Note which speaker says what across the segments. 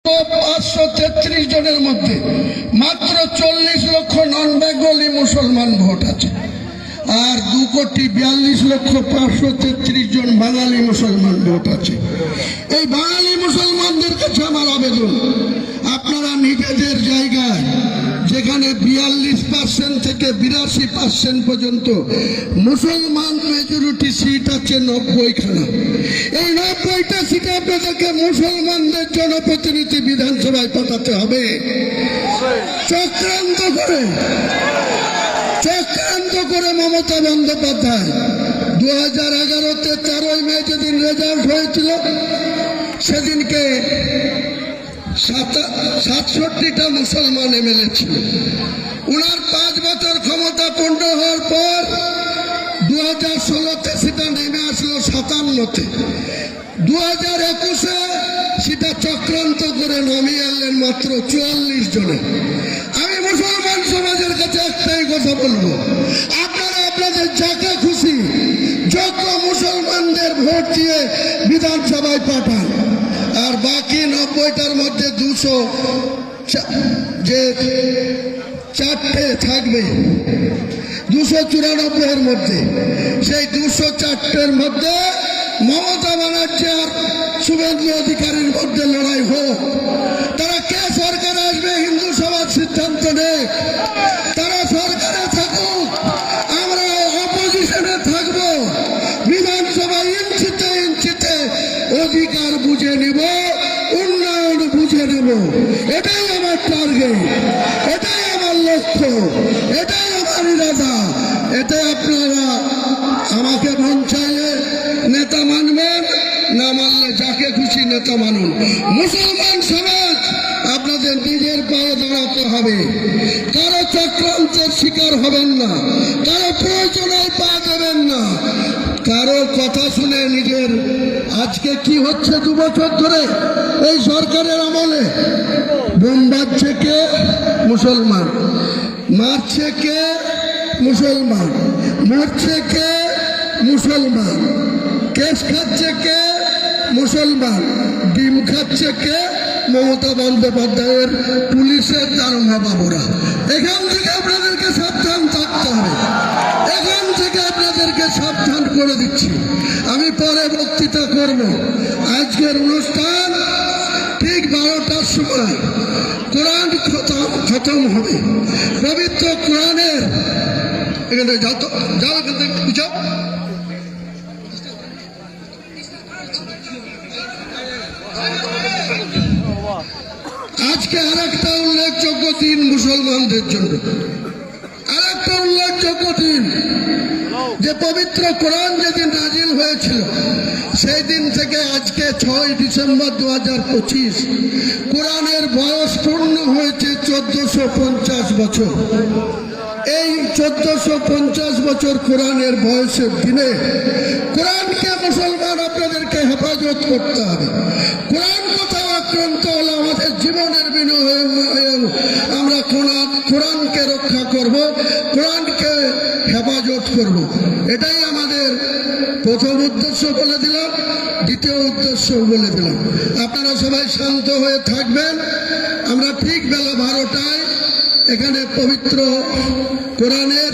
Speaker 1: 533 জনের মধ্যে মাত্র 40 লক্ষ নন বেঙ্গলি মুসলমান ভোট আছে, আর 2,42,533 জন বাঙালি মুসলমান ভোট আছে। এই বাঙালি মুসলমানদের কাছে আমার আবেদন, আপনারা নিজেদের জায়গায় যেখানে 42% থেকে 82% পর্যন্ত মুসলমান মেজরিটি সিট আছে 90খানা, এই 90টা সিটে আপনাদেরকে মুসলমানদের জনপ্রতিনিধি বিধানসভায় পাঠাতে হবে। চক্রান্ত করে মমতা বন্দ্যোপাধ্যায় 2011-তে 13ই মে যেদিন রেজাল্ট হয়েছিল সেদিনকে 67টা মুসলমান এমএলএ ছিল। উনার 5 বছর ক্ষমতা পূর্ণ হওয়ার পর 2016-তে সেটা নেমে আসলো 57-তে। 2021-এ সেটা চক্রান্ত করে নামিয়ে আনলেন মাত্র 44 জনে। আমি মুসলমান সমাজের কাছে একটাই কথা বলবো, আপনারা আপনাদের যাকে খুশি যোগ্য মুসলমানদের ভোট দিয়ে বিধানসভায় পাঠান, আর বাকি 90টার মধ্যে 200 যে 4টে থাকবে 294-এর মধ্যে, সেই 204-এর মধ্যে মমতা ব্যানার্জি আর শুভেন্দু অধিকারীর মধ্যে লড়াই হোক। তারা কে সরকারে আসবে হিন্দু সমাজ সিদ্ধান্ত নেই, তারা সরকারে থাকুক, আমরা অপোজিশনে থাকবো। বিধানসভায় ইঞ্চিতে ইঞ্চিতে অধিকার বুঝে নিব, উন্নয়ন বুঝে নেব। এটাই আমার টার্গেট, এটাই আমার লক্ষ্য, এটাই আমার ইরাদা। এতে আপনারা আমাকে মন চাইলে নেতা মানবেন, না মানলে যাকে খুশি নেতা মানুন। মুসলমান সমাজ আপনাদের নিজের পায়ে দাঁড়াতে হবে, কারো চক্রান্তের শিকার হবেন না, কারো প্রয়োজনে পা দেবেন না, কারো কথা শুনে নিজের। আজকে কি হচ্ছে 2 বছর ধরে এই সরকারের আমলে? বোমবাচ্ছে কে? মুসলমান। মারছে কে? মুসলমান। মরছে কে? মুসলমান। কেস খাচ্ছে কে? মুসলমান। ডিম খাচ্ছে কে? মমতা বন্দ্যোপাধ্যায়ের পুলিশের দারোগা বাবুরা। এখান থেকে আপনাদেরকে সাবধান থাকতে হবে, এখান থেকে আপনাদেরকে সাবধান করে দিচ্ছি। আমি পরে বক্তৃতা করব। আজকের অনুষ্ঠান ঠিক 12টার সময় কোরআন খতম হবে। পবিত্র কোরআনের এখানে যাও তো, যাও এখান থেকে বুঝাও। আজকে আরেকটা উল্লেখযোগ্য দিন মুসলমানদের জন্য, আরেকটা উল্লেখযোগ্য দিন। যে পবিত্র কোরআন যেদিন নাজিল হয়েছিল সেই দিন থেকে আজকে 6 ডিসেম্বর 2025 কোরআনের বয়স পূর্ণ হয়েছে 1450 বছর। এই 1450 বছর কোরআনের বয়সের দিনে কোরআনকে মুসলমান আপনাদেরকে হেফাজত করতে হবে। কোরআন কোথাও আক্রান্ত হলে আমাদের জীবনের বিনিময়ে আমরা কোরআনকে রক্ষা করব, কোরআনকে হেফাজত করব। এটাই আমাদের প্রথম উদ্দেশ্য বলে দিলাম, দ্বিতীয় উদ্দেশ্য বলে দিলাম। আপনারা সবাই শান্ত হয়ে থাকবেন। আমরা ঠিক বেলা 12টায় এখানে পবিত্র কোরআনের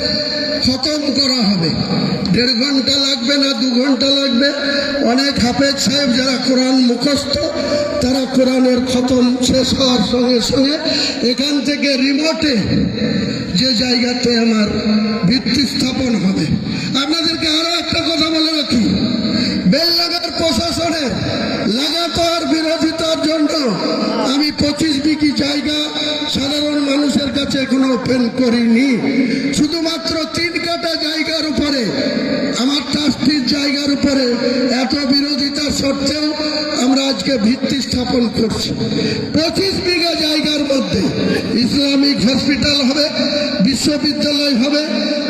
Speaker 1: খতম করা হবে। 1.5 ঘন্টা লাগবে না 2 ঘন্টা লাগবে। অনেক হাফেজ সাহেব যারা কোরআন মুখস্থ তারা কোরআনের খতম শেষ হওয়ার সঙ্গে সঙ্গে এখান থেকে রিমোটে যে জায়গাতে আমার ভিত্তি স্থাপন হবে। আপনাদেরকে আরো একটা কথা বলে রাখি, বেললাগার প্রশাসনের লাগাতার বিরোধিতার জন্য আমি 25 বিঘি জায়গা সাধারণ মানুষের কাছে এখনো ওপেন করিনি। শুধুমাত্র 3 কাঠা জায়গার উপরে, আমার ট্রাস্টির জায়গার উপরে এত বিরোধিতা সত্ত্বেও আমরা আজকে ভিত্তি স্থাপন করছি। 25 বিঘা জায়গার মধ্যে ইসলামিক হসপিটাল হবে, বিশ্ববিদ্যালয় হবে,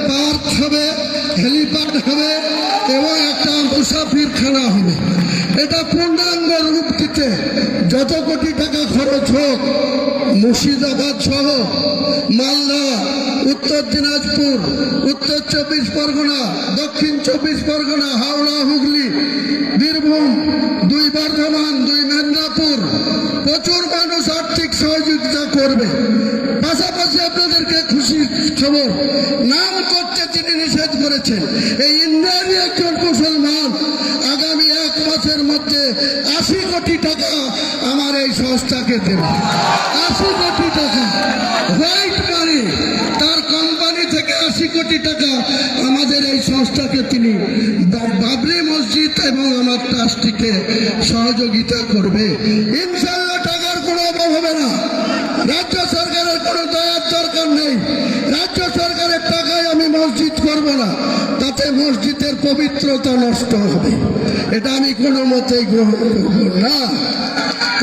Speaker 1: পার্ক হবে, হেলিপ্যাড হবে এবং একটা মুসাফিরখানা হবে। এটা পূর্ণাঙ্গ রূপ দিতে যত কোটি টাকা খরচ হোক মুর্শিদাবাদ সহ মালদা, উত্তর দিনাজপুর, উত্তর 24 পরগনা, দক্ষিণ 24 পরগনা, হাওড়া, হুগলি, বীরভূম, 2 বর্ধমান, 2 মেদিনীপুর, প্রচুর মানুষ আর্থিক সহযোগিতা করবে। পাশাপাশি আপনাদেরকে খুশি খবর, নাম করতে তিনি নিষেধ করেছেন। এই ইন্ডিয়ারই একজন মুসলমান আগামী 1 মাসের মধ্যে 80 কোটি টাকা আমার এই সংস্থাকে দেবে। 80 কোটি টাকা হোয়াইট মানি, তার কোম্পানি থেকে 80 কোটি টাকা আমাদের এই সংস্থাকে তিনি বাবরি মসজিদ এবং আমার ট্রাস্টিকে সহযোগিতা করবে। ইনশাল্লাহ টাকার কোনো অভাব হবে না। রাজ্য সরকারের কোনো দয়ার দরকার নেই। রাজ্য সরকারের টাকায় আমি মসজিদ করব না, তাতে মসজিদের পবিত্রতা নষ্ট হবে। এটা আমি কোনো মতেই গ্রহণ করব না।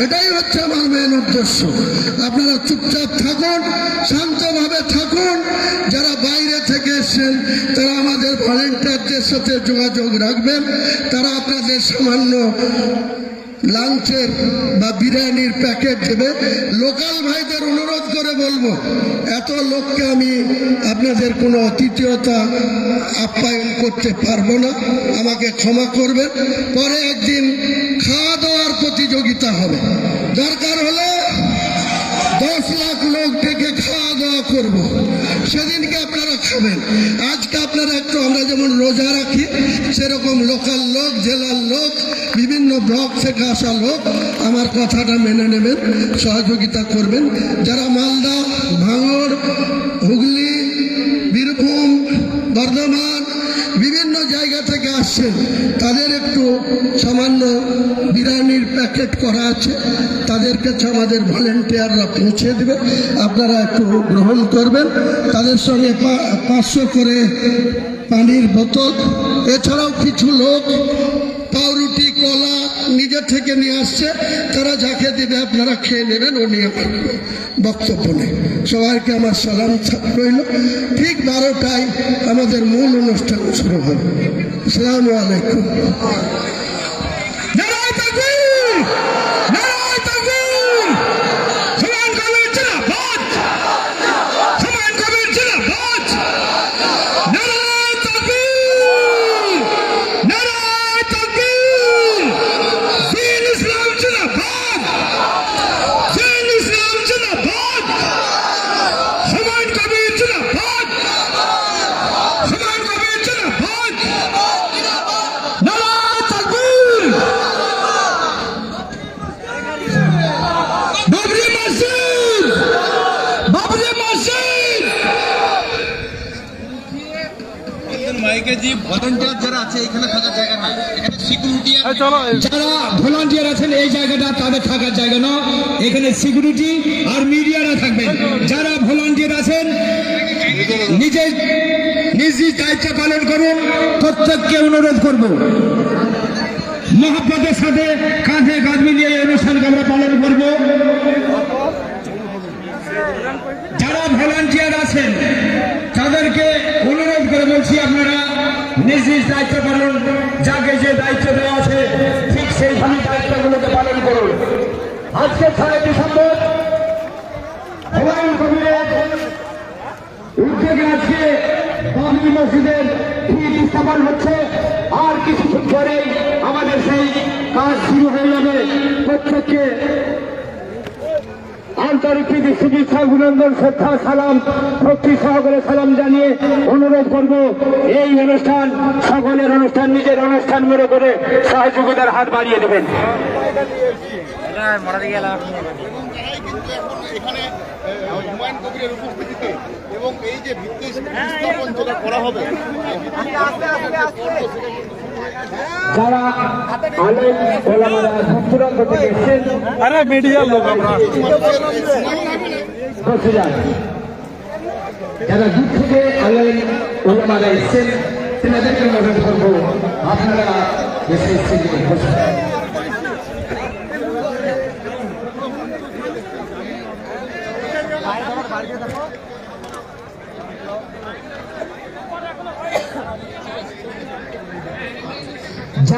Speaker 1: এটাই হচ্ছে আমার মেন উদ্দেশ্য। আপনারা চুপচাপ থাকুন, শান্তভাবে থাকুন। যারা বাইরে থেকে এসছেন তারা আমাদের ভলেন্টিয়ারদের সাথে যোগাযোগ রাখবেন। তারা আপনাদের সামান্য লাঞ্চের বা বিরিয়ানির প্যাকেট দেবে। লোকাল ভাইদের অনুরোধ করে বলবো, এত লোককে আমি আপনাদের কোনো অতিথিয়তা আপ্যায়ন করতে পারবো না, আমাকে ক্ষমা করবেন। পরে একদিন খাওয়া দাওয়ার প্রতিযোগিতা হবে, দরকার হলে 10 লাখ লোক ডেকে খাওয়া দাওয়া করবো, সেদিনকে আপনারা খাবেন। আজকে আপনারা একটু, আমরা যেমন রোজা রাখি সেরকম লোকাল লোক, জেলার লোক, বিভিন্ন ব্লক থেকে আসা লোক আমার কথাটা মেনে নেবেন, সহযোগিতা করবেন। যারা মালদা, ভাঙড়, হুগলি, বীরভূম, বর্ধমান বিভিন্ন জায়গা থেকে আসছেন তাদের একটু সামান্য বিরিয়ানির প্যাকেট করা আছে, তাদের কাছে আমাদের ভলেন্টিয়াররা পৌঁছে দেবে। আপনারা একটু গ্রহণ করবেন। তাদের সঙ্গে 500 করে পানির বোতল, এছাড়াও কিছু লোক পাউরুটি, কলা নিজে থেকে নিয়ে আসছে, তারা যাকে দেবে আপনারা খেয়ে নেবেন। ও নিয়ে বক্তব্য নেই। সবাইকে আমার সালাম রইল। ঠিক 12টায় আমাদের মূল অনুষ্ঠান শুরু হবে। আসসালামু আলাইকুম।
Speaker 2: যারা ভলান্টিয়ার আছেন এই জায়গাটা তাদের থাকার জায়গা না, এখানে সিকিউরিটি আর মিডিয়ারা থাকবেন। যারা ভলান্টিয়ার আছেন নিজের নিজ নিজ দায়িত্ব পালন করুন। প্রত্যেককে অনুরোধ করব মহব্বতের সাথে কাঁধে কাঁধ মিলিয়ে এই অনুষ্ঠানকে আমরা পালন করব। যারা ভলান্টিয়ার আছেন তাদেরকে অনুরোধ করে বলছি, আপনারা নিজ নিজ দায়িত্ব পালন, যাকে যে দায়িত্ব দেওয়া আছে ঠিক সেইভাবে দায়িত্বগুলোকে পালন করুন। আজকে 6 ডিসেম্বর হুমায়ুন কবিরের উদ্যোগে আজকে বাবরি মসজিদের ভিত স্থাপন হচ্ছে। আর কিছুক্ষণ পরেই আমাদের সেই কাজ শুরু হয়ে যাবে। প্রত্যেককে আন্তরিক চিকিৎসা অভিনন্দন, শ্রদ্ধা, সালাম, ভক্তি সহকারে সালাম জানিয়ে অনুরোধ করব এই অনুষ্ঠান সকলের অনুষ্ঠান, নিজের অনুষ্ঠান মনে করে সহযোগিতার হাত বাড়িয়ে দেবেন।
Speaker 3: হুমায়ুন কবিরের উপস্থিতিতে এবং এই যে ভিত্তি স্থাপন যেটা করা হবে,
Speaker 2: যারা আলেম ওলামারা দূর দূরান্ত থেকে এসেছেন, আরে মিডিয়ার লোক আমরা বসে যান। যারা দূর থেকে আলেম ওলামারা এসেছেন তেনাদেরকে অনুরোধ করবো আপনারা এসে বসে যান।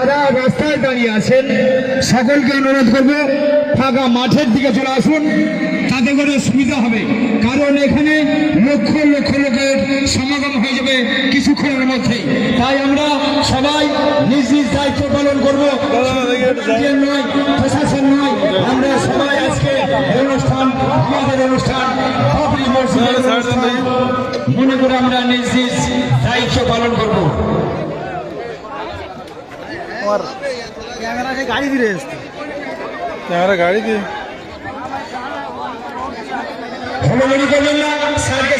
Speaker 2: যারা রাস্তায় দাঁড়িয়ে আছেন সকলকে অনুরোধ করব ফাঁকা মাঠের দিকে চলে আসুন, তাতে করে সুবিধা হবে। কারণ এখানে লক্ষ লক্ষ লোকের সমাগম হয়ে যাবে কিছুক্ষণের মধ্যেই। তাই আমরা সবাই নিজ নিজ দায়িত্ব পালন করবো, নয় প্রশাসন নয়, আমরা সবাই আজকে অনুষ্ঠান, আমাদের অনুষ্ঠান বাবরি মসজিদের অনুষ্ঠান মনে করে আমরা নিজ নিজ দায়িত্ব পালন করবো।
Speaker 4: গাড়ি দিয়ে ক্যামেরা গাড়ি দিয়ে
Speaker 2: হলুমনি করবেন না, স্যারকে